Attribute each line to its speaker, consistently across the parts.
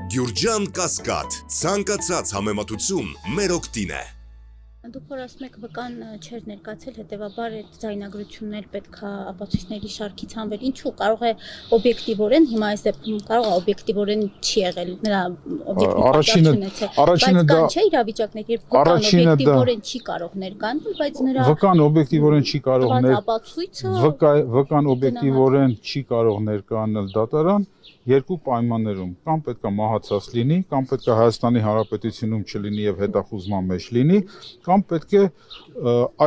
Speaker 1: Գյուրջան Կասկադ, ցանկացած համեմատություն մեր օգտին է։
Speaker 2: Դուք որ ասում եք վկան չէր ներկայացել, հետևաբար այդ ձայնագրություններ պետք է ապացույցների շարքից հանվել։ Ինչու կարող է օբյեկտիվորեն, հիմա այս դեպքում կարող է օբյեկտիվորեն չի եղել նրա օբյեկտիվ բայց չէ իրավիճակներ, երբ վկան օբյեկտիվորեն չի կարող ներկանալ, բայց նրա
Speaker 3: վկան օբյեկտիվորեն չի կարող
Speaker 2: ապացույցը
Speaker 3: վկան օբյեկտիվորեն չի կարող ներկանալ դատարան երկու պայմաններում, կամ պետք է մահացած լինի, կամ պետք է Հայաստանի Հանրապետությունում չլինի եւ հետախուզման մեջ լինի, կամ պետք է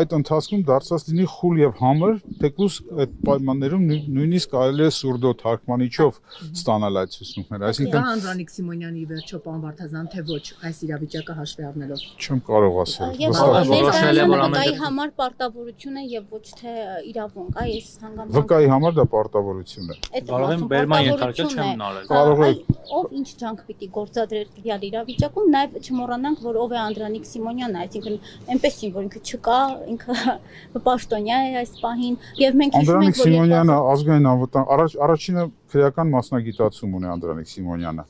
Speaker 3: այդ ընթացքում դարձած լինի խուլ եւ համր, թեկուզ այդ պայմաններում նույնիսկ կարելի է սուրդո թարգմանիչով ստանալ այդ ցուցմունքները,
Speaker 4: այսինքն Անդրանիկ Սիմոնյանի վերջո պարոն Վարդազան թե ոչ այս իրավիճակը հաշվի առնելով
Speaker 3: չեմ կարող ասել
Speaker 2: վկայի համար պարտավորություն է եւ ոչ թե իրավունք, այս հանգամանքը
Speaker 3: վկայի համար դա պարտավորություն է
Speaker 5: կարող եմ բերման ենթարկել չեմ
Speaker 3: կարող է
Speaker 2: ով ինչ ջանք պիտի գործադրել տվյալ իրավիճակում, նաեւ չմոռանանք, որ ով է Անդրանիկ Սիմոնյանը, այսինքն այնպես չի, որ ինքը չկա, ինքը պաշտոնյա է այս պահին եւ մենք հիշում ենք,
Speaker 3: որ Անդրանիկ Սիմոնյանը ազգային անվտանգ առաջինը քրեական մասնագիտացում ունի Անդրանիկ Սիմոնյանը։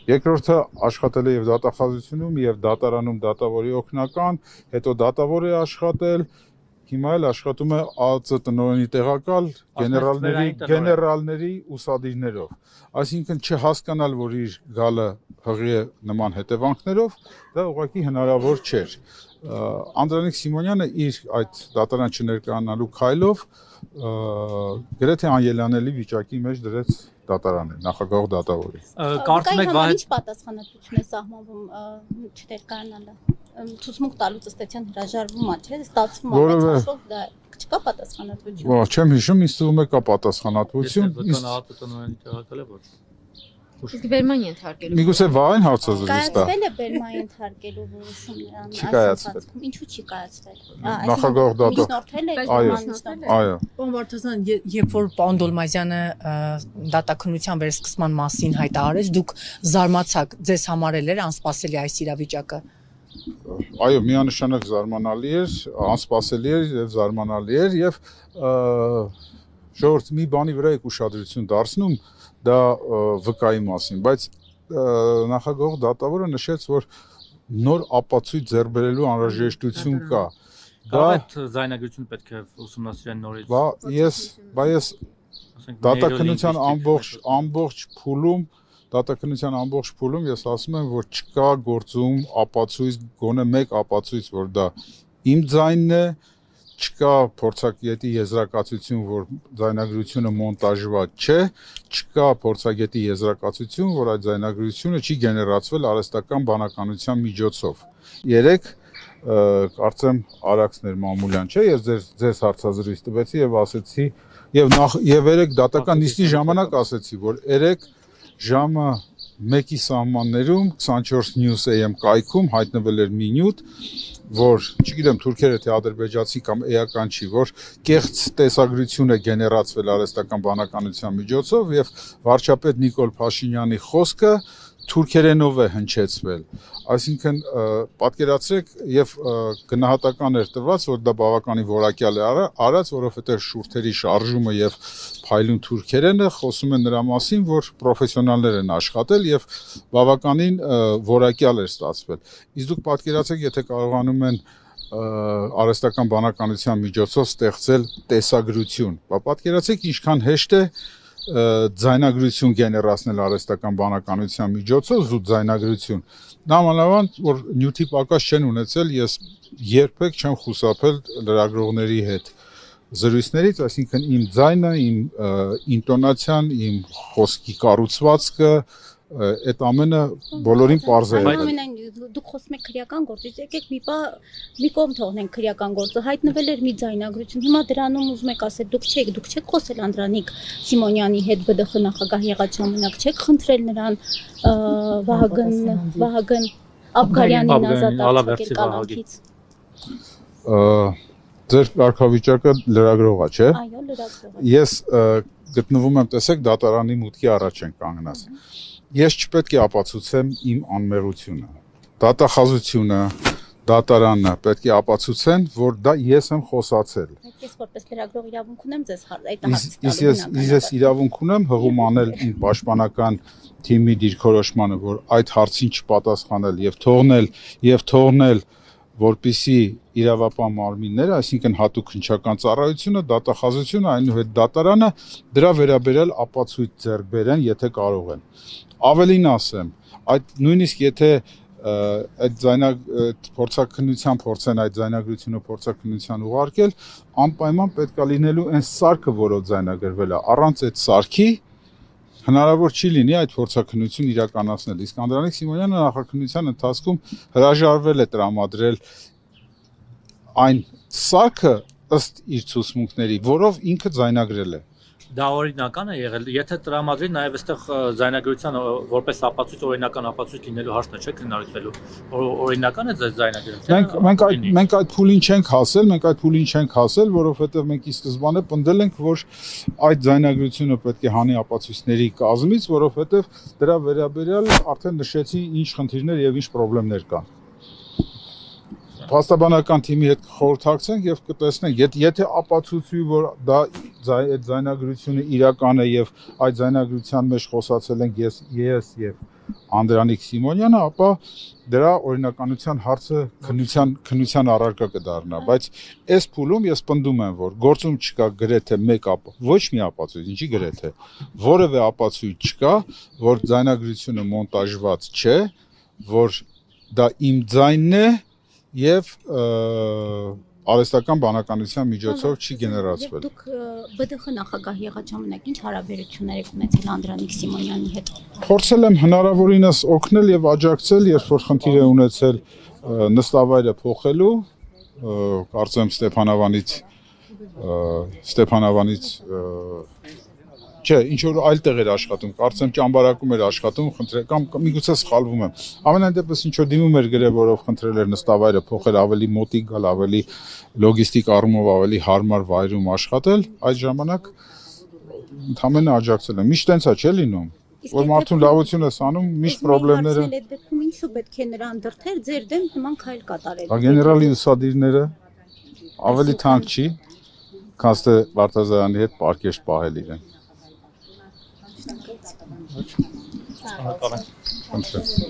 Speaker 3: Երկրորդը աշխատել է եւ դատախազությունում եւ դատարանում դատավորի օգնական, հետո դատավոր է աշխատել, հիմա էլ աշխատում է ԱԱԾ տնօրենի տեղակալ գեներալների ուսադիրներով։ Այսինքն չհասկանալ, որ իր գալը հղի է նման հետևանքներով, դա ուղղակի հնարավոր չէր։ Անդրանիկ Սիմոնյանը իր այդ դատարան չներկայանալու քայլով գրեթե անելանելի վիճակի մեջ դրեց դատարանը, նախագահ դատավորի։
Speaker 2: Կարծում եք ինչ պատասխանատվություն է սահմանվում չներկայանալը։ Ցուցմունք տալուց ըստեյության հրաժարվում է, չէ՞, ստացվում է, բայց հաշվով դա չկա պատասխանատվություն։
Speaker 3: Ոչ, չեմ հիշում, ինձ թվում է կա պատասխանատվություն։
Speaker 5: Վկան ԱԱՏ տնօրենի տեղակալ է ոչ։
Speaker 4: Իսկ բերման ենթարկելու։
Speaker 3: Միգուցե վային հարցազրույց տա։
Speaker 2: Կայացվել է բերման ենթարկելու որոշում նրան։
Speaker 3: Չի կայացվել։
Speaker 2: Ինչու չի կայացվել։
Speaker 3: Նախագահ
Speaker 2: միջնորդել է
Speaker 3: այո։
Speaker 4: Պարոն Վարդազան, երբ որ պարոն Դոլմազյանը դատաքննության վերսկսման մասին հայտարարեց, դուք զարմացաք, ձեզ համար էր անսպասելի այս իրավիճակը։
Speaker 3: Այո, միանշանակ զարմանալի էր, անսպասելի էր եւ զարմանալի էր եւ ժողովուրդ մի բանի վրա եք ուշադրություն դարձնում, դա վկայի մասին, բայց նախագահ դատավորը նշեց, որ նոր ապացույց ձեռք բերելու անհրաժեշտություն կա։
Speaker 5: Դա այդ ձայնագրությունը պետք է ուսումնասիրեն նորից։
Speaker 3: Ես դատաքննության ամբողջ փուլում ես ասում եմ, որ չկա գործում ապացույց, գոնե մեկ ապացույց, որ դա իմ ձայնն է, չկա փորձագետի եզրակացություն, որ ձայնագրությունը մոնտաժված չէ, չկա փորձագետի եզրակացություն, որ այդ ձայնագրությունը չի գեներացվել արհեստական բանականության միջոցով։ Երեք կարծեմ Արաքսներ Մամուլյան չէ, ես ձեզ հարցազրույց տվեցի եւ ասեցի եւ երեք դատական նիստի ժամանակ ասեցի, որ երեք ժամը 1-ի սահմաններում 24 News AM կայքում հայտնվել էր մի նյութ, որ չգիտեմ թուրքերը թե ադրբեջանցի կամ էական չի, որ կեղծ տեսագրություն է գեներացվել արհեստական բանականության միջոցով եւ վարչապետ Նիկոլ Փաշինյանի խոսքը թուրքերենով է հնչեցվել։ Այսինքն պատկերացրեք եւ գնահատական էր տրված, որ դա բավականին որակյալ է արած, որովհետեւ շուրթերի շարժումը եւ փայլուն թուրքերենը խոսում են նրա մասին, որ պրոֆեսիոնալներ են աշխատել եւ բավականին որակյալ էր ստացվել։ Իսկ դուք պատկերացրեք, եթե կարողանում են արհեստական բանականության միջոցով ստեղծել տեսագրություն, պատկերացրեք ինչքան հեշտ է ձայնագրություն գեներացնել արհեստական բանականության միջոցով զուտ ձայնագրություն։ Նամանավանդ որ նյութի պակաս չեն ունեցել, ես երբեք չեմ խուսափել լրագրողների հետ զրույցներից, այսինքն իմ ձայնը, իմ ինտոնացիան, իմ խոսքի կառուցվածքը, այդ ամենը բոլորին պարզ է։
Speaker 2: Դուք խոսում եք քրեական գործից, եկեք մի կողմ թողնենք քրեական գործը, հայտնվել էր մի ձայնագրություն, հիմա դրանում ուզում եք ասել, դուք չեք խոսել Անդրանիկ Սիմոնյանի հետ ԲԴԽ նախագահ եղած ժամանակ, չեք խնդրել նրան Վահագն Աբգարյանին ազատացնել կալանքից։
Speaker 3: Ձեր կարգավիճակը լրագրող է, չէ՞։
Speaker 2: Այո, լրագրող է։
Speaker 3: Ես գտնվում եմ, տեսեք, դատարանի մուտքի առաջ են կանգնած։ Ես չպետք է ապացուցեմ իմ անմեղությունը։ Դատախազությունը, դատարանը պետք է ապացուցեն, որ դա ես եմ խոսացել։
Speaker 2: Բայց ես որպես լրագրող իրավունք ունեմ ձեզ այդ
Speaker 3: Ես իրավունք ունեմ հղում անել իմ պաշտպանական թիմի դիրքորոշմանը, որ այդ հարցին չպատասխանել եւ թողնել որպիսի իրավապահ մարմինները, այսինքն հատուկ քննչական ծառայությունը, դատախազությունը, այնուհետ դատարանը դրա վերաբերյալ ապացույց ձեռք բերեն, եթե կարող են։ Ավելին ասեմ, այդ նույնիսկ եթե այդ փորձաքննության փորձեն այդ ձայնագրությունը փորձաքննության ուղարկել, անպայման պետք է լինելու այն սարքը, որով ձայնագրվել է, առանց այդ սարքի հնարավոր չի լինի այդ փորձաքննությունը իրականացնել։ Իսկ Անդրանիկ Սիմոնյանը նախաքննության ընթացքում հրաժարվել է տրամադրել այն սարքը ըստ իր ցուցմունքների, որով ինքը ձայնագրել է։
Speaker 5: Դա օրինական է եղել, եթե տրամադրի նաև այստեղ ձայնագրության որպես ապացույց օրինական ապացույց լինելու հարցն է, չէ՞ քննարկվելու։ Օրինական է ձեզ ձայնագրել։
Speaker 3: Մենք այդ փուլին չենք հասել, որովհետև մենք ի սկզբանե պնդել ենք, որ այդ ձայնագրությունը պետք է հանի ապացույցների կազմից, որովհետև դրա վերաբերյալ արդեն նշեցի ինչ խնդիրներ եւ ինչ խնդիրներ կան։ Փաստաբանական թիմի հետ խորհրդակցենք եւ կտեսնենք, եթե ապացուցի, որ դա այդ ձայնագրությունը իրական է եւ այդ ձայնագրության մեջ խոսացել ենք ես եւ Անդրանիկ Սիմոնյանը, ապա դրա օրինականության հարցը քննության առարկա կդառնա, բայց այս փուլում ես պնդում եմ, որ գործում չկա գրեթե ոչ մի ապացույց, ինչի գրեթե որևէ ապացույց չկա, որ ձայնագրությունը մոնտաժված չէ, որ դա իմ ձայնն է եւ արհեստական բանականության միջոցով չի գեներացվել։
Speaker 2: Դուք ԲԴԽ նախագահ եղած ժամանակ ինչ հարաբերություններ եք ունեցել Անդրանիկ Սիմոնյանի հետ։ Փորձել
Speaker 3: եմ հնարավորինս օգնել եւ աջակցել, երբ որ խնդիր է ունեցել նստավայրը փոխելու, կարծեմ Ստեփանավանից չէ, ինչ որ այլ տեղ էր աշխատում, կարծեմ ճամբարակում էր աշխատում, կամ միգուցե սխալվում եմ։ Ամենայն դեպս ինչ որ դիմում էր գրել, որով խնդրել էր նստավայրը փոխել, ավելի մոտիկ գալ, ավելի լոգիստիկ առումով ավելի հարմար վայրում աշխատել, այդ ժամանակ ընդհանրապես աջակցել եմ։ Միշտ տենց է, չէ՞ լինում, որ մարդուն լավություն ես անում, միշտ խնդիրները։
Speaker 2: Այդ դեպքում ինչու պետք է նրան դրթել ձեր դեմ նման քայլ կատարել։
Speaker 3: Գեներալի ուսադիրները ավելի թանկ չի, քան թե Վարդազարյանի հետ պարկեշտ պահել իրեն։ Thank you.